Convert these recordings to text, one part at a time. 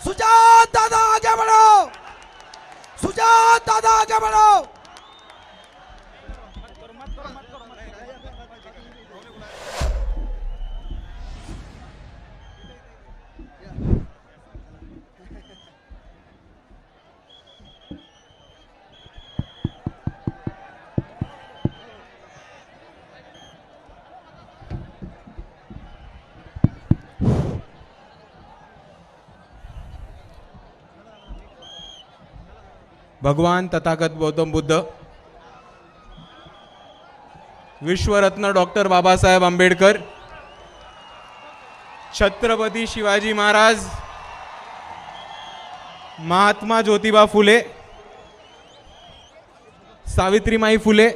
सुजात दादा आगे बढ़ो, सुजात दादा आगे बढ़ो। भगवान तथागत गौतम बुद्ध, विश्वरत्न डॉक्टर बाबासाहेब आंबेडकर, छत्रपती शिवाजी महाराज, महात्मा ज्योतिबा फुले, सावित्रीमाई फुले,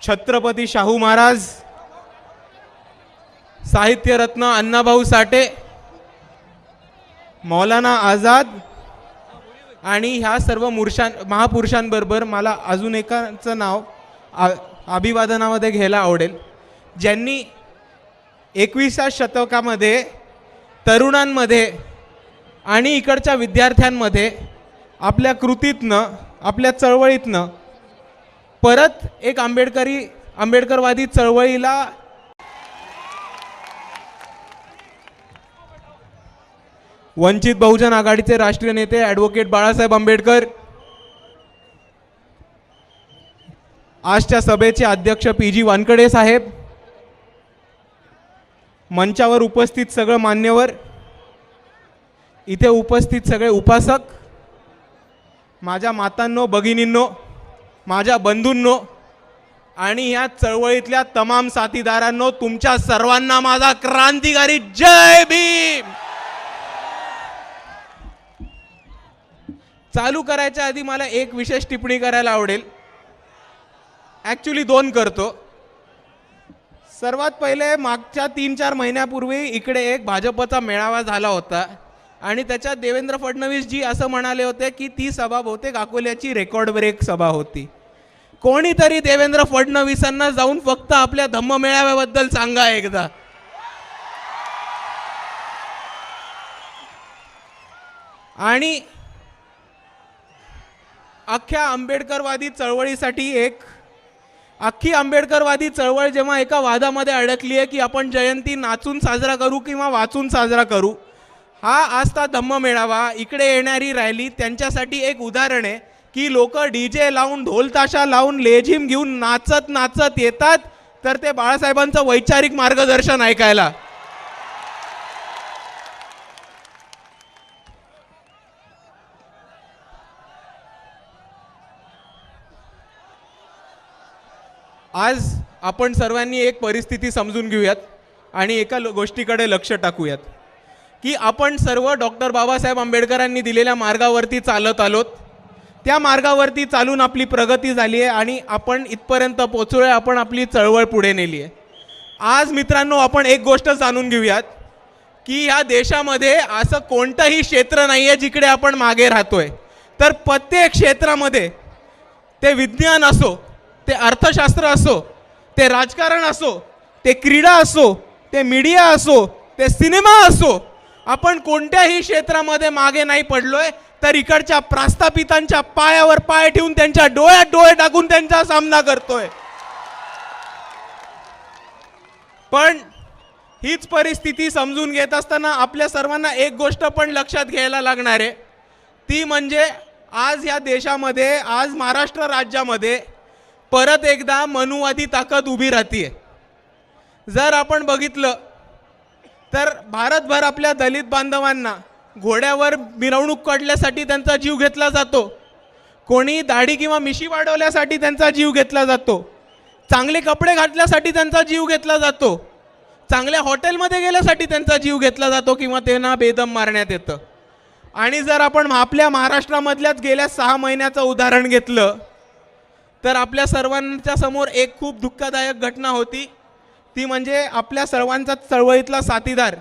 छत्रपती शाहू महाराज, साहित्यरत्न अण्णाभाऊ साठे, मौलाना आझाद आणि ह्या सर्व महापुरुषांबरोबर मला अजून एकाचं नाव अभिवादनामध्ये घ्यायला आवडेल, ज्यांनी 21व्या शतकामध्ये तरुणांमध्ये आणि इकडच्या विद्यार्थ्यांमध्ये आपल्या कृतीतनं, आपल्या चळवळीतनं परत एक आंबेडकरवादी चळवळीला वंचित बहुजन आघाडीचे राष्ट्रीय नेते ॲडव्होकेट बाळासाहेब आंबेडकर, आजच्या सभेचे अध्यक्ष PG वानकडे साहेब, मंचावर उपस्थित सगळे मान्यवर, इथे उपस्थित सगळे उपासक, माझ्या मातांनो, भगिनींनो, माझ्या बंधूंनो आणि ह्या चळवळीतल्या तमाम साथीदारांनो, तुमच्या सर्वांना माझा क्रांतिकारी जय भीम। चालू करायच्या आधी मला एक विशेष टिप्पणी करायला आवडेल, ॲक्च्युली 2 करतो। सर्वात पहिले मागच्या 3-4 महिन्यापूर्वी इकडे एक भाजपचा मेळावा झाला होता आणि त्याच्यात देवेंद्र फडणवीस जी असं म्हणाले होते की ती सभा बहुतेक अकोल्याची रेकॉर्ड ब्रेक सभा होती। कोणीतरी देवेंद्र फडणवीसांना जाऊन फक्त आपल्या धम्म मेळाव्याबद्दल सांगा एकदा। आणि अख्खी आंबेडकरवादी चळवळ जेव्हा एका वादामध्ये अडकली आहे की आपण जयंती नाचून साजरा करू किंवा वाचून साजरा करू, हा आजचा धम्म मेळावा, इकडे येणारी रॅली त्यांच्यासाठी एक उदाहरण आहे की लोक DJ लावून, ढोल ताशा लावून, लेझिम घेऊन नाचत नाचत येतात तर ते बाळासाहेबांचं वैचारिक मार्गदर्शन ऐकायला। आज आपण सर्वांनी एक परिस्थिती समजून घेऊयात आणि एका गोष्टीकडे लक्ष टाकूयात की आपण सर्व डॉक्टर बाबासाहेब आंबेडकरांनी दिलेल्या मार्गावरती चालत आलोत। त्या मार्गावरती चालून आपली प्रगती झाली आहे आणि आपण इथपर्यंत पोहोचलोय, आपण आपली चळवळ पुढे नेली आहे। आज मित्रांनो, आपण एक गोष्ट जाणून घेऊयात की ह्या देशामध्ये असं कोणतंही क्षेत्र नाही आहे जिकडे आपण मागे राहतोय, तर प्रत्येक क्षेत्रामध्ये, ते विज्ञान असो, ते अर्थशास्त्र असो, ते राजकारण असो, ते क्रीडा असो, ते मीडिया असो, ते सिनेमा असो, आपण कोणत्याही क्षेत्रामध्ये मागे नाही पडलोय, तर इकडच्या प्रस्थापितांच्या पायावर पाय ठेवून, त्यांच्या डोळ्यात डोळे टाकून त्यांचा सामना करतोय। पण हीच परिस्थिती समजून घेत असताना आपल्या सर्वांना एक गोष्ट पण लक्षात घ्यायला लागणार आहे, ती म्हणजे आज या देशामध्ये, आज महाराष्ट्र राज्यामध्ये परत एकदा मनुवादी ताकद उभी राहतीये। जर आपण बघितलं तर भारतभर आपल्या दलित बांधवांना घोड्यावर मिरवणूक काढण्यासाठी त्यांचा जीव घेतला जातो, कोणी दाढी किंवा मिशी वाढवण्यासाठी त्यांचा जीव घेतला जातो, चांगले कपडे घातल्यासाठी त्यांचा जीव घेतला जातो, चांगल्या हॉटेलमध्ये गेल्यासाठी त्यांचा जीव घेतला जातो किंवा त्यांना बेदम मारण्यात येतं। आणि जर आपण आपल्या महाराष्ट्रामधल्याच गेल्या 6 महिन्याचं उदाहरण घेतलं तर आपल्या सर्वांच्या समोर एक खूप दुःखदायक घटना होती, ती म्हणजे आपल्या सर्वांचा चळवळीतला साथीदार,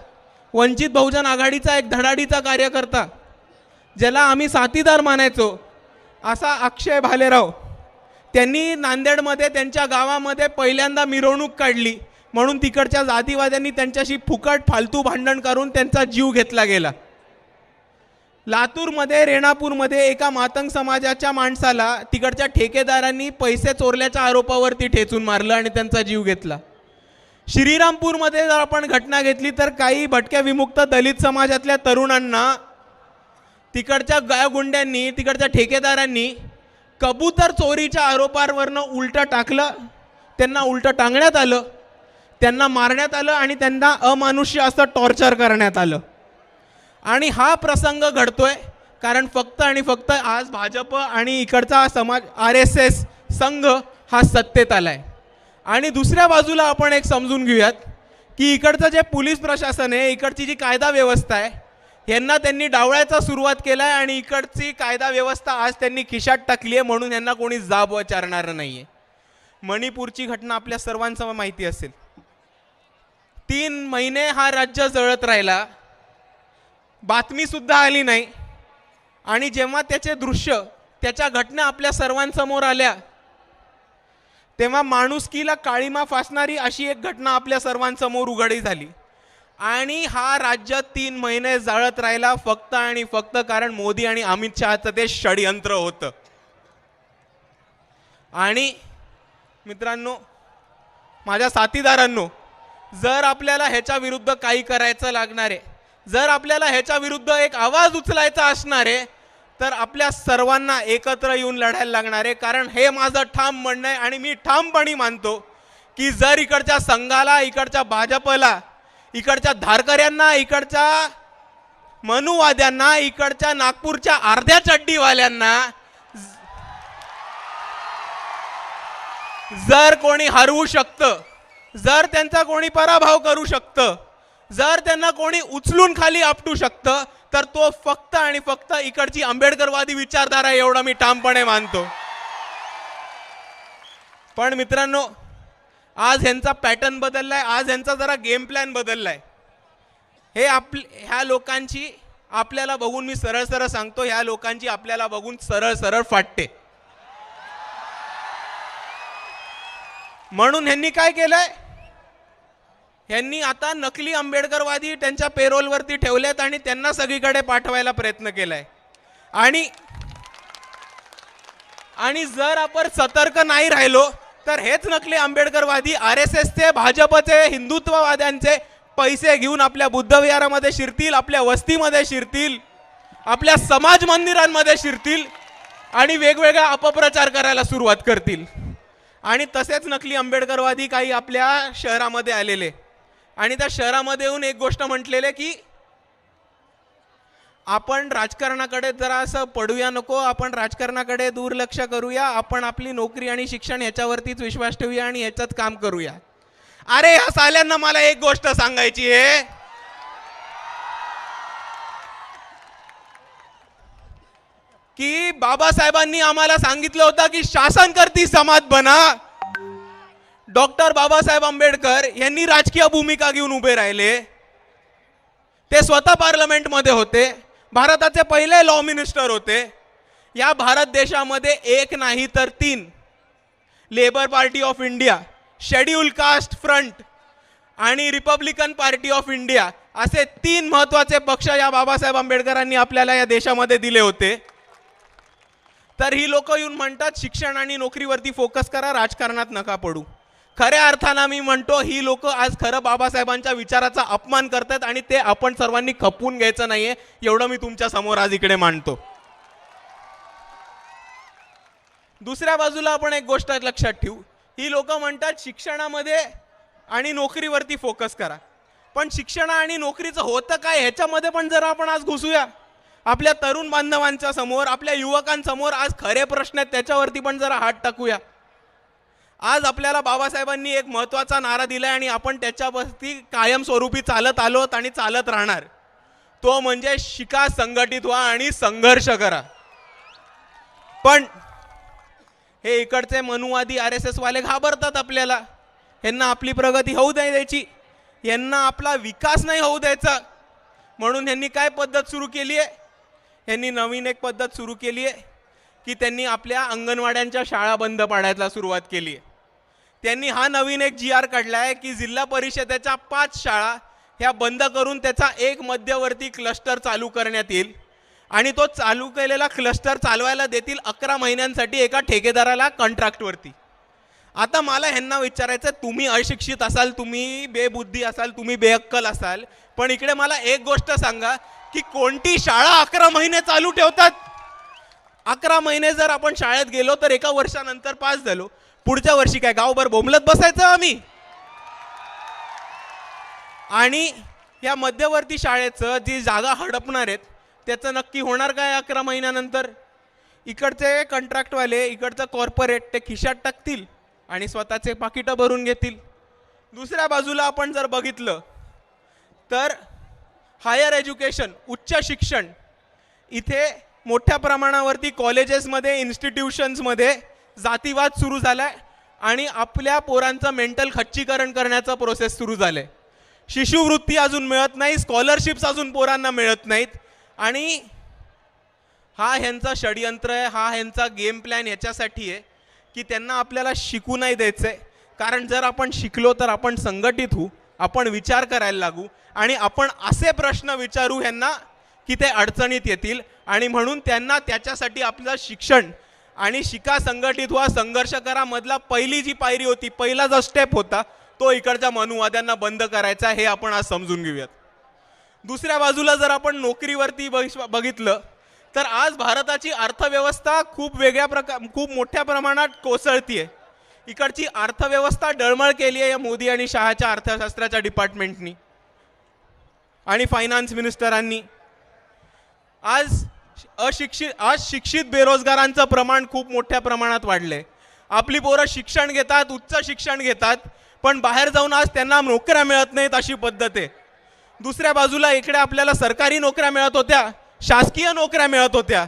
वंचित बहुजन आघाडीचा एक धडाडीचा कार्यकर्ता, ज्याला आम्ही साथीदार मानायचो, असा अक्षय भालेराव, त्यांनी नांदेडमध्ये त्यांच्या गावामध्ये पहिल्यांदा मिरवणूक काढली म्हणून तिकडच्या जातीवाद्यांनी त्यांच्याशी फुकट फालतू भांडण करून त्यांचा जीव घेतला गेला। लातूरमध्ये रेणापूरमध्ये एका मातंग समाजाच्या माणसाला तिकडच्या ठेकेदारांनी पैसे चोरल्याच्या आरोपावरती ठेचून मारलं आणि त्यांचा जीव घेतला. श्रीरामपूरमध्ये जर आपण घटना घेतली तर काही भटक्या विमुक्त दलित समाजातल्या तरुणांना तिकडच्या गायगुंड्यांनी तिकडच्या ठेकेदारांनी कबूतर चोरीच्या आरोपांवरनं उलटं टाकलं, त्यांना उलटं टांगण्यात आलं, त्यांना मारण्यात आलं आणि त्यांना अमानुष्य असं टॉर्चर करण्यात आलं. आणि हा प्रसंग घडतोय कारण फक्त आणि फक्त आज भाजप आणि इकडचा समाज RSS संघ हा सत्तेत आलाय. आणि दुसऱ्या बाजूला आपण एक समजून घेऊयात की इकडचं जे पोलीस प्रशासन आहे, इकडची जी कायदा व्यवस्था आहे, यांना त्यांनी डावळायचा सुरुवात केला आहे आणि इकडची कायदा व्यवस्था आज त्यांनी खिशात टाकली आहे, म्हणून यांना कोणी जाब विचारणार नाही आहे. मणिपूरची घटना आपल्या सर्वांना माहिती असेल. 3 महिने हा राज्य जळत राहिला, बातमीसुद्धा आली नाही. आणि जेव्हा त्याचे दृश्य त्याच्या घटना आपल्या सर्वांसमोर आल्या तेव्हा माणुसकीला काळीमा फासणारी अशी एक घटना आपल्या सर्वांसमोर उघडी झाली. आणि हा राज्य 3 महिने जाळत राहिला फक्त आणि फक्त कारण मोदी आणि अमित शहाचं ते षडयंत्र होतं. आणि मित्रांनो, माझ्या साथीदारांनो, जर आपल्याला ह्याच्या विरुद्ध काही करायचं लागणार आहे, जर आपल्याला ह्याच्या विरुद्ध एक आवाज उचलायचा असणार आहे, तर आपल्या सर्वांना एकत्र येऊन लढायला लागणार आहे. कारण हे माझं ठाम म्हणणं आहे आणि मी ठामपणे मानतो की जर इकडच्या संघाला, इकडच्या भाजपला, इकडच्या धारकऱ्यांना, इकडच्या मनुवाद्यांना, इकडच्या नागपूरच्या अर्ध्या चड्डीवाल्यांना जर कोणी हरवू शकतं, जर त्यांचा कोणी पराभव करू शकतं, जर त्यांना कोणी उचलून खाली आपटू शकतं, तर तो फक्त आणि फक्त इकडची आंबेडकरवादी विचारधारा, एवढा मी ठामपणे मानतो. पण मित्रांनो, आज ह्यांचा पॅटर्न बदललाय, आज ह्यांचा जरा गेम प्लॅन बदललाय. हे ह्या लोकांची आपल्याला बघून, मी सरळ सरळ सांगतो, ह्या लोकांची आपल्याला बघून सरळ सरळ फाटते. म्हणून ह्यांनी काय केलंय, ह्यांनी आता नकली आंबेडकरवादी त्यांच्या पेरोलवरती ठेवलेत आणि त्यांना सगळीकडे पाठवायला प्रयत्न केलाय. आणि जर आपण सतर्क नाही राहिलो तर हेच नकली आंबेडकरवादी RSSचे, भाजपचे, हिंदुत्ववाद्यांचे पैसे घेऊन आपल्या बुद्धविहारामध्ये शिरतील, आपल्या वस्तीमध्ये शिरतील, आपल्या समाज मंदिरांमध्ये शिरतील आणि वेगवेगळा अपप्रचार करायला सुरुवात करतील. आणि तसेच नकली आंबेडकरवादी काही आपल्या शहरामध्ये आलेले आणि त्या शहरामध्ये येऊन एक गोष्ट म्हटलेले की आपण राजकारणाकडे जरा असं पडूया नको, आपण राजकारणाकडे दुर्लक्ष करूया, आपण आपली नोकरी आणि शिक्षण ह्याच्यावरतीच विश्वास ठेवूया आणि ह्याच्यात काम करूया. अरे ह्या साल्यांना मला एक गोष्ट सांगायची आहे की बाबासाहेबांनी आम्हाला सांगितलं होतं की शासन करती समाज बना. डॉक्टर बाबासाहेब आंबेडकर यांनी राजकीय भूमिका घेऊन उभे राहिले. ते स्वतः पार्लमेंटमध्ये होते, भारताचे पहिले लॉ मिनिस्टर होते. या भारत देशामध्ये एक नाही तर 3 Labour Party of India, Schedule Caste Front आणि रिपब्लिकन पार्टी ऑफ इंडिया असे 3 महत्त्वाचे पक्ष या बाबासाहेब आंबेडकरांनी आपल्याला या देशामध्ये दिले होते. तर ही लोक येऊन म्हणतात शिक्षण आणि नोकरीवरती फोकस करा, राजकारणात नका पडू. खऱ्या अर्थानं मी म्हणतो ही लोक आज खरं बाबासाहेबांच्या विचाराचा अपमान करतात आणि ते आपण सर्वांनी खपवून घ्यायचं नाहीये, एवढं मी तुमच्या समोर आज इकडे मांडतो. दुसऱ्या बाजूला आपण एक गोष्ट लक्षात ठेवू, ही लोक म्हणतात शिक्षणामध्ये आणि नोकरीवरती फोकस करा. पण शिक्षण आणि नोकरीचं होतं काय ह्याच्यामध्ये पण जरा आपण आज घुसूया. आपल्या तरुण बांधवांच्या समोर, आपल्या युवकांसमोर आज खरे प्रश्न आहेत, त्याच्यावरती पण जरा हात टाकूया. आज आपल्याला बाबासाहेबांनी एक महत्त्वाचा नारा दिलाय आणि आपण त्याच्यावरती कायमस्वरूपी चालत आलोत आणि चालत राहणार. तो म्हणजे शिका, संघटित व्हा आणि संघर्ष करा. पण हे इकडचे मनुवादी RSS वाले घाबरतात आपल्याला, यांना आपली प्रगती होऊ नाही द्यायची, यांना आपला विकास नाही होऊ द्यायचा. म्हणून यांनी काय पद्धत सुरू केली आहे, यांनी नवीन एक पद्धत सुरू केली आहे की त्यांनी आपल्या अंगणवाड्यांच्या शाळा बंद पाडायला सुरुवात केली आहे. त्यांनी हा नवीन एक GR काढला आहे की जिल्हा परिषदेच्या 5 शाळा ह्या बंद करून त्याचा एक मध्यवर्ती क्लस्टर चालू करण्यात येईल आणि तो चालू केलेला क्लस्टर चालवायला देतील 11 महिन्यांसाठी एका ठेकेदाराला कॉन्ट्रॅक्टवरती. आता मला ह्यांना विचारायचं, तुम्ही अशिक्षित असाल, तुम्ही बेबुद्धी असाल, तुम्ही बेअक्कल असाल, पण इकडे मला एक गोष्ट सांगा की कोणती शाळा 11 महिने चालू ठेवतात? 11 महिने जर आपण शाळेत गेलो तर एका वर्षानंतर पास झालो, पुढच्या वर्षी काय गावभर बोंबलत बसायचं आम्ही? आणि या मध्यवर्ती शाळेचं जी जागा हडपणार आहेत त्याचं नक्की होणार काय 11 महिन्यानंतर? इकडचे कॉन्ट्रॅक्टवाले, इकडचं कॉर्पोरेट ते खिशात टाकतील आणि स्वतःचे पाकिटं भरून घेतील. दुसऱ्या बाजूला आपण जर बघितलं तर हायर एज्युकेशन, उच्च शिक्षण, इथे मोठ्या प्रमाणावरती कॉलेजेसमध्ये, इन्स्टिट्यूशन्समध्ये जातीवाद सुरू झाला आहे आणि आपल्या पोरांचं मेंटल खच्चीकरण करण्याचा प्रोसेस सुरू झालं आहे. शिष्यवृत्ती अजून मिळत नाही, स्कॉलरशिप्स अजून पोरांना मिळत नाहीत आणि हा ह्यांचा षडयंत्र आहे, हा ह्यांचा गेम प्लॅन ह्याच्यासाठी आहे की त्यांना आपल्याला शिकू नाही द्यायचं आहे. कारण जर आपण शिकलो तर आपण संघटित होऊ, आपण विचार करायला लागू आणि आपण असे प्रश्न विचारू ह्यांना की ते अडचणीत येतील. आणि म्हणून त्यांना त्याच्यासाठी आपलं शिक्षण आणि शिका, संघटित व्हा, संघर्ष करा मधला पहिली जी पायरी होती, पहिला जो स्टेप होता तो इकडच्या मनुवाद्यांना बंद करायचा, हे आपण आज समजून घेऊयात. दुसऱ्या बाजूला जर आपण नोकरीवरती बघितलं तर आज भारताची अर्थव्यवस्था खूप मोठ्या प्रमाणात कोसळतीये. इकडची अर्थव्यवस्था डळमळ केली आहे या मोदी आणि शहाच्या अर्थशास्त्राच्या डिपार्टमेंटनी आणि फायनान्स मिनिस्टरांनी. आज शिक्षित बेरोजगारांचं प्रमाण खूप मोठ्या प्रमाणात वाढलंय. आपली पोरं शिक्षण घेतात, उच्च शिक्षण घेतात, पण बाहेर जाऊन आज त्यांना नोकऱ्या मिळत नाहीत, अशी पद्धत आहे. दुसऱ्या बाजूला इकडे आपल्याला सरकारी नोकऱ्या मिळत होत्या, शासकीय नोकऱ्या मिळत होत्या,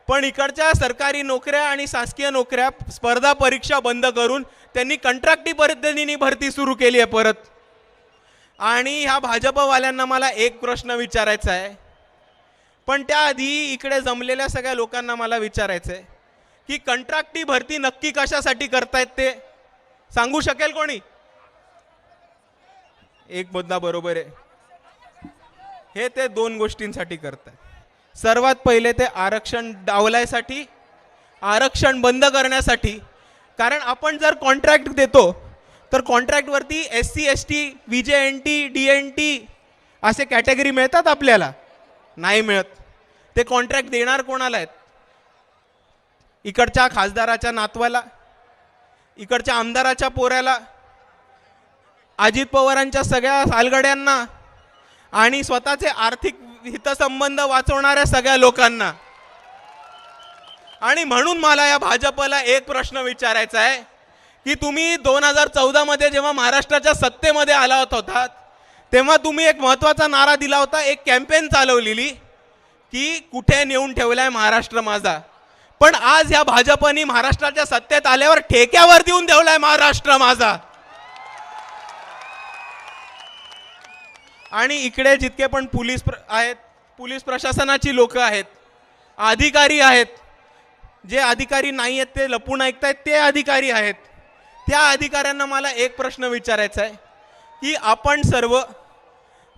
पण इकडच्या सरकारी नोकऱ्या आणि शासकीय नोकऱ्या स्पर्धा परीक्षा बंद करून त्यांनी कंत्राटी पद्धतीने भरती सुरू केली आहे परत. आणि ह्या भाजपवाल्यांना मला एक प्रश्न विचारायचा आहे, पण त्याआधी इकडे जमलेल्या सगळ्या लोकांना मला विचारायचं आहे की कंत्राटी भरती नक्की कशासाठी करतायत ते सांगू शकेल कोणी? एक मुद्दा बरोबर आहे, हे ते 2 गोष्टींसाठी करतात. सर्वात पहिले ते आरक्षण डावलायसाठी, आरक्षण बंद करण्यासाठी. कारण आपण जर कॉन्ट्रॅक्ट देतो तर कॉन्ट्रॅक्टवरती SC ST VJNT DNT असे कॅटेगरी मिळतात आपल्याला? नाही मिळत. ते कॉन्ट्रॅक्ट देणार कोणाला आहेत? इकडच्या खासदाराच्या नातवाला, इकडच्या आमदाराच्या पोऱ्याला, अजित पवारांच्या सगळ्या सालगड्यांना आणि स्वतःचे आर्थिक हितसंबंध वाचवणाऱ्या सगळ्या लोकांना. आणि म्हणून मला या भाजपला एक प्रश्न विचारायचा आहे की तुम्ही 2014 मध्ये जेव्हा महाराष्ट्राच्या सत्तेमध्ये आला होतात तेव्हा तुम्ही एक महत्त्वाचा नारा दिला होता, एक कॅम्पेन चालवलेली की कुठे नेऊन ठेवलाय महाराष्ट्र माझा. पण आज या भाजपनी महाराष्ट्राच्या सत्तेत आल्यावर ठेक्यावर देऊन ठेवलाय महाराष्ट्र माझा. आणि इकडे जितके पण पोलीस प्रशासनाची लोक आहेत, अधिकारी आहेत, जे अधिकारी नाही आहेत ते लपून ऐकतायत ते अधिकारी आहेत, त्या अधिकाऱ्यांना मला एक प्रश्न विचारायचा आहे की आपण सर्व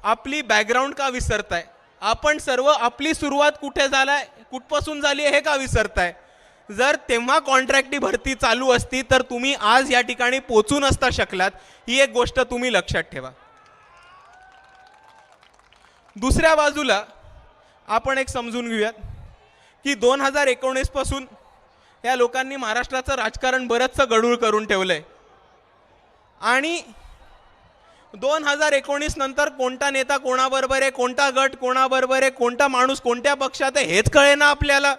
आपली बॅकग्राऊंड का विसरताय? आपण सर्व आपली सुरुवात कुठपासून झाली हे का विसरताय? जर तेव्हा कॉन्ट्रॅक्टी भरती चालू असती तर तुम्ही आज या ठिकाणी पोहोचू नसता शकलात, ही एक गोष्ट तुम्ही लक्षात ठेवा. दुसऱ्या बाजूला आपण एक समजून घेऊयात की 2019 पासून या लोकांनी महाराष्ट्राचं राजकारण बरंचसं गढूळ करून ठेवलंय. आणि 2019 नंतर कोणता नेता कोणाबरोबर आहे, कोणता गट कोणाबरोबर आहे, कोणता माणूस कोणत्या पक्षात आहे हेच कळेना आपल्याला.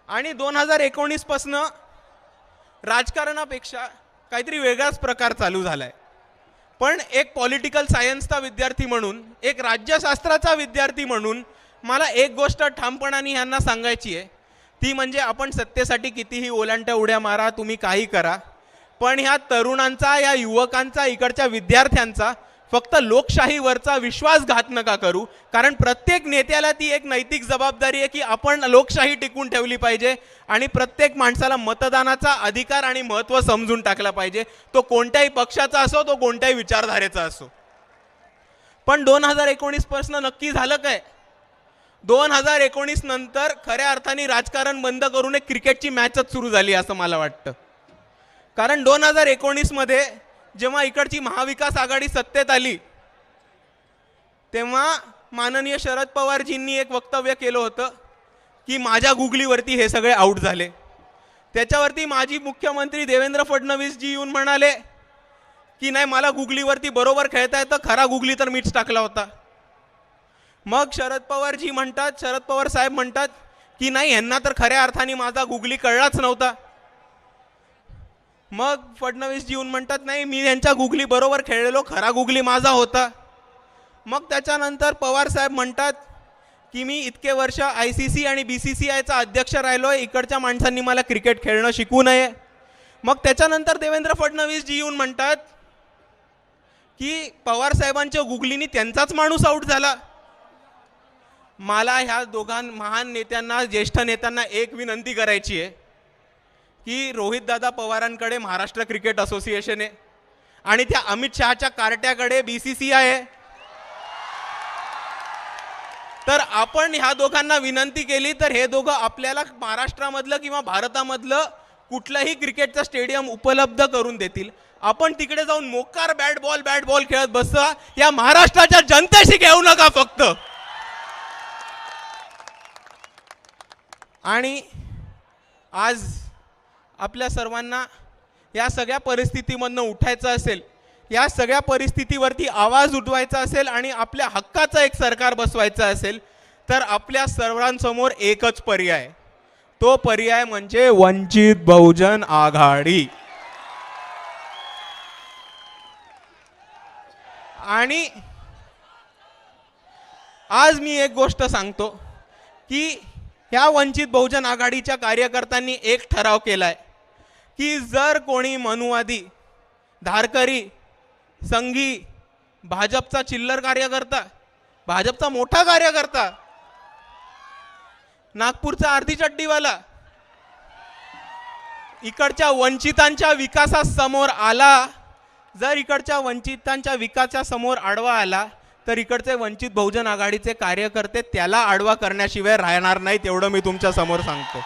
आणि 2019 पासून राजकारणापेक्षा काहीतरी वेगळाच प्रकार चालू झालाय. पण एक पॉलिटिकल सायन्सचा विद्यार्थी म्हणून, एक राज्यशास्त्राचा विद्यार्थी म्हणून मला एक गोष्ट ठामपणाने ह्यांना सांगायची आहे, ती म्हणजे आपण सत्तेसाठी कितीही ओलांट्या उड्या मारा, तुम्ही काही करा, पण ह्या तरुणांचा, या युवकांचा, इकडच्या विद्यार्थ्यांचा फक्त लोकशाहीवरचा विश्वासघात नका करू. कारण प्रत्येक नेत्याला ती एक नैतिक जबाबदारी आहे की आपण लोकशाही टिकवून ठेवली पाहिजे आणि प्रत्येक माणसाला मतदानाचा अधिकार आणि महत्त्व समजून टाकला पाहिजे, तो कोणत्याही पक्षाचा असो, तो कोणत्याही विचारधारेचा असो. पण 2019 पासून नक्की झालं काय? 2019 नंतर खऱ्या अर्थाने राजकारण बंद करून एक क्रिकेटची मॅचच सुरू झाली असं मला वाटतं. कारण 2019 मध्ये जेव्हा इकडची महाविकास आघाडी सत्तेत आली तेव्हा माननीय शरद पवारजींनी एक वक्तव्य केलं होतं की माझ्या गुगलीवरती हे सगळे आउट झाले. त्याच्यावरती माजी मुख्यमंत्री देवेंद्र फडणवीस जी येऊन म्हणाले की नाही, मला गुगलीवरती बरोबर खेळता येतं, खरा गुगली तर मीच टाकला होता. मग शरद पवार साहेब म्हणतात की नाही, यांना तर खऱ्या अर्थाने माझा गुगली कळलाच नव्हता. मग फडणवीस जी येऊन म्हणतात नाही, मी यांच्या गुगली बरोबर खेळलेलो, खरा गुगली माझा होता. मग त्याच्यानंतर पवार साहेब म्हणतात की मी इतके वर्ष ICC आणि BCCIचा अध्यक्ष राहिलोय, इकडच्या माणसांनी मला क्रिकेट खेळणं शिकवू नये. मग त्याच्यानंतर देवेंद्र फडणवीस जी येऊन म्हणतात की पवार साहेबांच्या गुगलीनी त्यांचाच माणूस आउट झाला. मला ह्या महान नेत्यांना, ज्येष्ठ नेत्यांना एक विनंती करायची आहे की रोहितदादा पवारांकडे महाराष्ट्र क्रिकेट असोसिएशन आहे आणि त्या अमित शहाच्या कार्ट्याकडे BCCI आहे. तर आपण ह्या दोघांना विनंती केली तर हे दोघं आपल्याला महाराष्ट्रामधलं किंवा भारतामधलं कुठलंही क्रिकेटचं स्टेडियम उपलब्ध करून देतील. आपण तिकडे जाऊन मोकार बॅट बॉल खेळत बसा, या महाराष्ट्राच्या जनतेशी घेऊ नका फक्त. आणि आज आपल्या सर्वांना या सगळ्या परिस्थितीमधनं उठायचं असेल, या सगळ्या परिस्थितीवरती आवाज उठवायचा असेल आणि आपल्या हक्काचं एक सरकार बसवायचं असेल तर आपल्या सर्वांसमोर एकच पर्याय, तो पर्याय म्हणजे वंचित बहुजन आघाडी. आणि आज मी एक गोष्ट सांगतो की ह्या वंचित बहुजन आघाडीच्या कार्यकर्त्यांनी एक ठराव केलाय की जर कोणी मनुवादी, धारकरी, संघी, भाजपचा चिल्लर कार्यकर्ता, भाजपचा मोठा कार्यकर्ता, नागपूरचा अर्धी चड्डीवाला इकडच्या वंचितांच्या विकासासमोर आला, जर इकडच्या वंचितांच्या विकासासमोर आडवा आला तर इकडचे वंचित बहुजन आघाडीचे कार्यकर्ते त्याला आडवा करण्याशिवाय राहणार नाहीत, एवढं मी तुमच्या समोर सांगतो.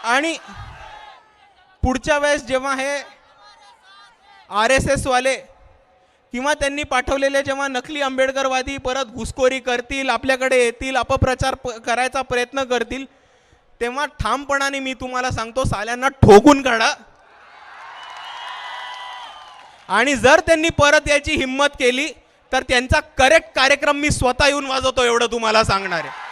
आणि पुढच्या वेळेस जेव्हा हे RSS वाले किंवा त्यांनी पाठवलेले जेव्हा नकली आंबेडकरवादी परत घुसखोरी करतील, आपल्याकडे येतील, अपप्रचार करायचा प्रयत्न करतील, तेव्हा ठामपणाने मी तुम्हाला सांगतो, साल्यांना ठोकून काढा. आणि जर त्यांनी परत याची हिम्मत केली तर त्यांचा करेक्ट कार्यक्रम मी स्वतः येऊन वाजवतो, एवढं तुम्हाला सांगणार आहे.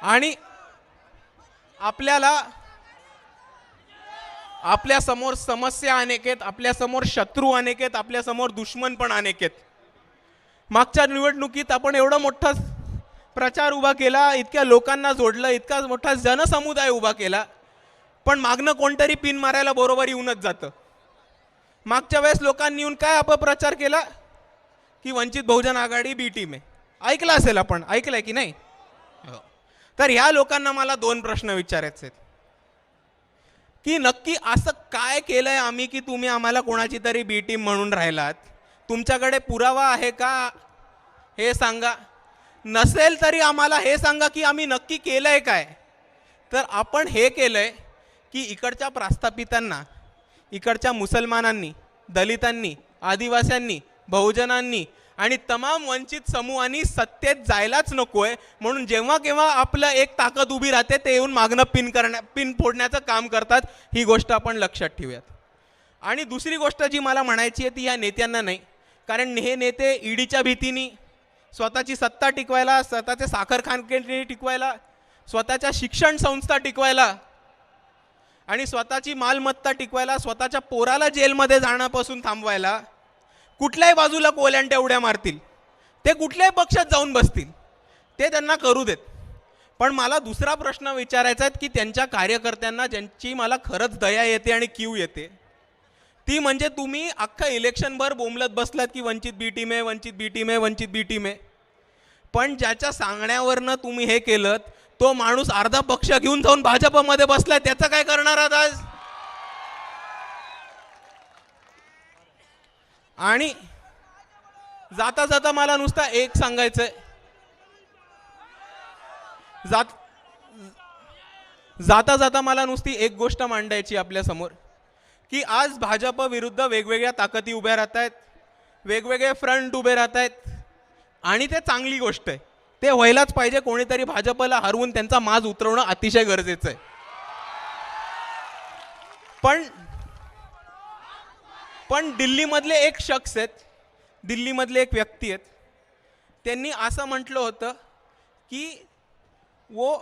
आणि आपल्याला आपल्या समोर समस्या अनेक आहेत, आपल्या समोर शत्रू अनेक आहेत, आपल्या समोर दुश्मन पण अनेक आहेत. मागच्या निवडणुकीत आपण एवढा मोठा प्रचार उभा केला, इतक्या लोकांना जोडलं, इतका मोठा जनसमुदाय उभा केला, पण मागणं कोणतरी पिन मारायला बरोबर येऊनच जातं. मागच्या वेळेस लोकांनी येऊन काय अपप्रचार केला की वंचित बहुजन आघाडी बी टीम आहे. ऐकलं असेल, आपण ऐकलंय की नाही? तर ह्या लोकांना मला दोन प्रश्न विचारायचे आहेत की नक्की असं काय केलंय आम्ही की तुम्ही आम्हाला कोणाची तरी बी टीम म्हणून राहिलात? तुमच्याकडे पुरावा आहे का हे सांगा. नसेल तरी आम्हाला हे सांगा की आम्ही नक्की केलंय काय. तर आपण हे केलंय की इकडच्या प्रस्थापितांना, इकडच्या मुसलमानांनी, दलितांनी, आदिवासींनी, बहुजनांनी आणि तमाम वंचित समूहांनी सत्तेत जायलाच नकोय, म्हणून जेव्हा केव्हा आपलं एक ताकद उभी राहते ते येऊन मागणं पिन फोडण्याचं काम करतात. ही गोष्ट आपण लक्षात ठेवूयात. आणि दुसरी गोष्ट जी मला म्हणायची आहे ती या नेत्यांना नाही, कारण हे नेते ईडीच्या भीतीने स्वतःची सत्ता टिकवायला, स्वतःचे साखर कारखाने टिकवायला, स्वतःच्या शिक्षण संस्था टिकवायला आणि स्वतःची मालमत्ता टिकवायला, स्वतःच्या पोराला जेलमध्ये जाण्यापासून थांबवायला कुठल्याही बाजूला कोल्यांट्या उड्या मारतील. ते कुठल्याही पक्षात जाऊन बसतील, ते त्यांना करू देत. पण मला दुसरा प्रश्न विचारायचा आहे की त्यांच्या कार्यकर्त्यांना, ज्यांची मला खरंच दया येते आणि कीव येते, ती म्हणजे तुम्ही अख्खा इलेक्शनभर बोंबलत बसलात की वंचित बी टीम आहे, वंचित बी टीम आहे, वंचित बी टीम आहे. पण ज्याच्या सांगण्यावरनं तुम्ही हे केलं तो माणूस अर्धा पक्ष घेऊन जाऊन भाजपमध्ये बसलाय, त्याचं काय करणार आहात आज? आणि जाता जाता मला नुसता एक सांगायचंय, जाता जाता मला नुसती एक गोष्ट मांडायची आपल्या समोर की आज भाजप विरुद्ध वेगवेगळ्या ताकदी उभ्या राहत आहेत, वेगवेगळे फ्रंट उभे राहत आहेत आणि ते चांगली गोष्ट आहे. ते व्हायलाच पाहिजे. कोणीतरी भाजपला हरवून त्यांचा माज उतरवणं अतिशय गरजेचं आहे. पण दिल्लीमधले एक शख्स आहेत, दिल्लीमधले एक व्यक्ती आहेत, त्यांनी असं म्हटलं होतं की वो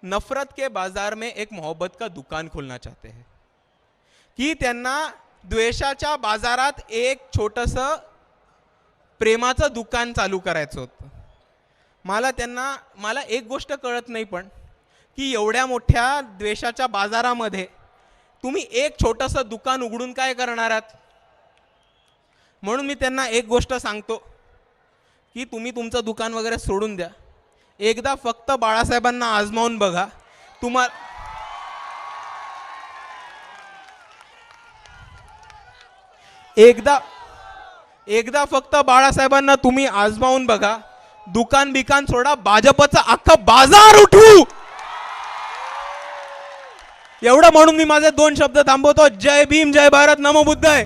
नफरत के बाजार में एक मोहब्बत का दुकान खोलना चाहते हैं. की त्यांना द्वेषाच्या बाजारात एक छोटंसं प्रेमाचं दुकान चालू करायचं होतं. मला एक गोष्ट कळत नाही पण की एवढ्या मोठ्या द्वेषाच्या बाजारामध्ये तुम्ही एक छोटंसं दुकान उघडून काय करणार आहात. म्हणून मी त्यांना एक गोष्ट सांगतो की तुम्ही तुमचं दुकान वगैरे सोडून द्या, एकदा फक्त बाळासाहेबांना आजमावून बघा. एकदा फक्त बाळासाहेबांना तुम्ही आजमावून बघा. दुकान बिकान सोडा, भाजपचा अख्खा बाजार उठवू. एवढं म्हणून मी माझे 2 शब्द थांबवतो. जय भीम, जय भारत, नमो बुद्धाय.